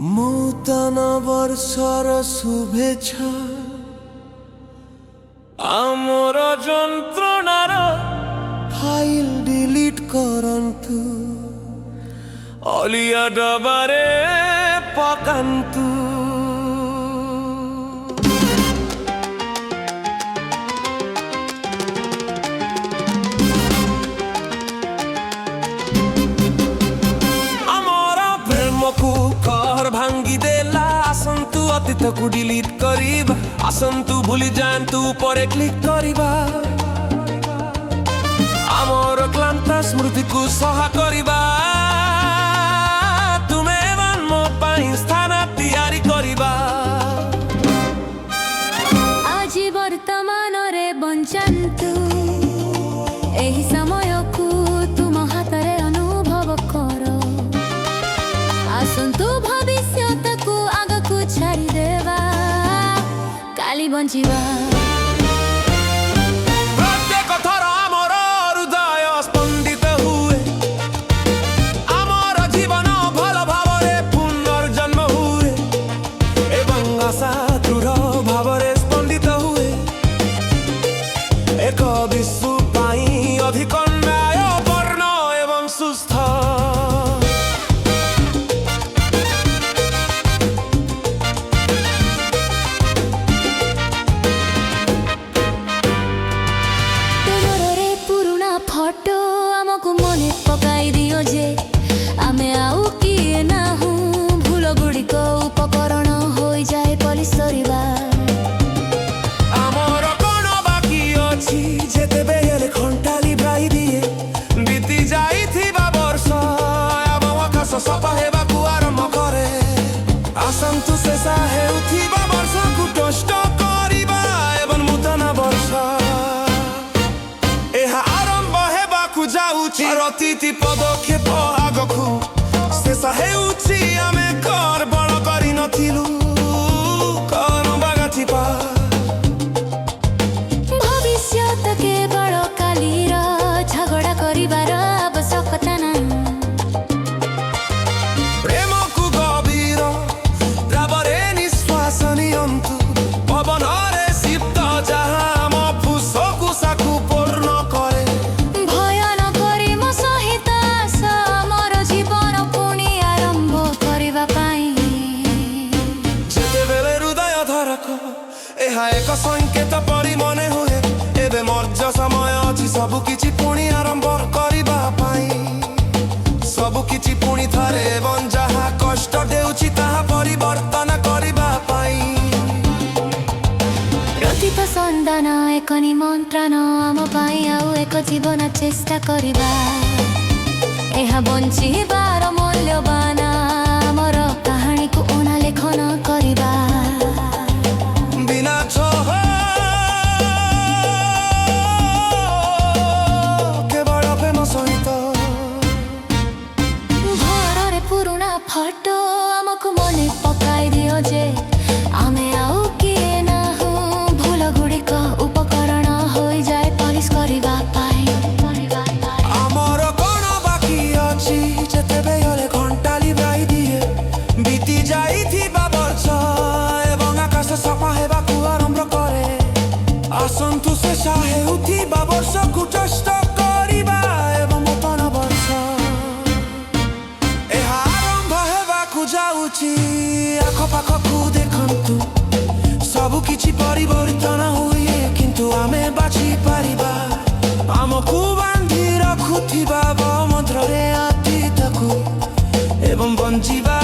नूतन वर्षर शुभेच्छा आमर যন্ত্রণার फाइल डिलीट करंतु अलिया डबारे पकांतु भांगी देला आसंतु अतीत को डिलीट करिबा आसंतु भूली जांतु परे क्लिक करिबा आमर क्लांत स्मृति को सहा करिबा तुमे मन मो पाई स्थान तैयारी करिबा आज वर्तमान रे बंचंतु एही समय को तुम हाथ रे अनुभव करो आसंतु भविष्यत को आग को छाड़ी देवा काली बंचिबा प्रत्येक थर आमर हृदय स्पंदित हुए आमर जीवन भल भावरे पुनर्जन्म हुए एवं आशा दृढ़ भावरे स्पंदित हुए एक विश्व पाई अधिक न्याय वर्ण एवं सुस्थ फोटो आमको मन पकाई दियो जे आमे आउ किए ना हूँ भूल गुड़िक उपकरण हो जाए पलिस करिबा आमर कोन बाकी अछि जेते बेले घंटा लिभाई दिए बीती जाइथिबा वर्ष आम आकाश सफा हेबाकु आरंभ करे आसंतु शेष हेउथिबा वर्ष को टस्ट करिबा एवं नूतन वर्ष प्रतिटी पदक्षेप आगकू शेष हेउछि आमे कर बड़ करि नथिलु कर बागाथिपा भविष्यत के बड़ कालीर झगड़ा करिबार आवश्यकता नाही प्रेम को गभीर द्रावरे निश्वास नियंतु पवन रे सिप्त जहाँ आम फुसकु साकु पूर्ण करे एक संकेत परी मने हुए एबे मर्ज समय अछि सब किछि पुणी आरंभ करिबा पाई सब किछि पुणी थारे एवं जहा कष्ट देउछि ताहा परिवर्तन करिबा पाई प्रतिभा संदान एक निमंत्रण आम पाई आउ एक जीवन चेष्टा करिबा एहा बंचिबार मूल्यवान आमर कहानी को ओना लेखन करिबा फोटो आमको मन पकाई दियो जे आमे आउ किए ना हूँ भूल गुड़िक उपकरण हो जाए पलिस करिबा पाई आमर कोन बाकी अछि जेते बेले घंटा लिभाई दिए बीती जाइथिबा वर्ष एवं आकाश सफा हेबाकु आरंभ करे आसंतु शेष हेउथिबा वर्ष को टस्ट करिबा एवं नूतन वर्ष जाउछि आखपाख को देखंतु सब किछि परिवर्तन हुए किंतु आमे बाछि पारिबा आमकु बांधी रखुथिबा मंत्र रे अतीत को एवं बंचिबा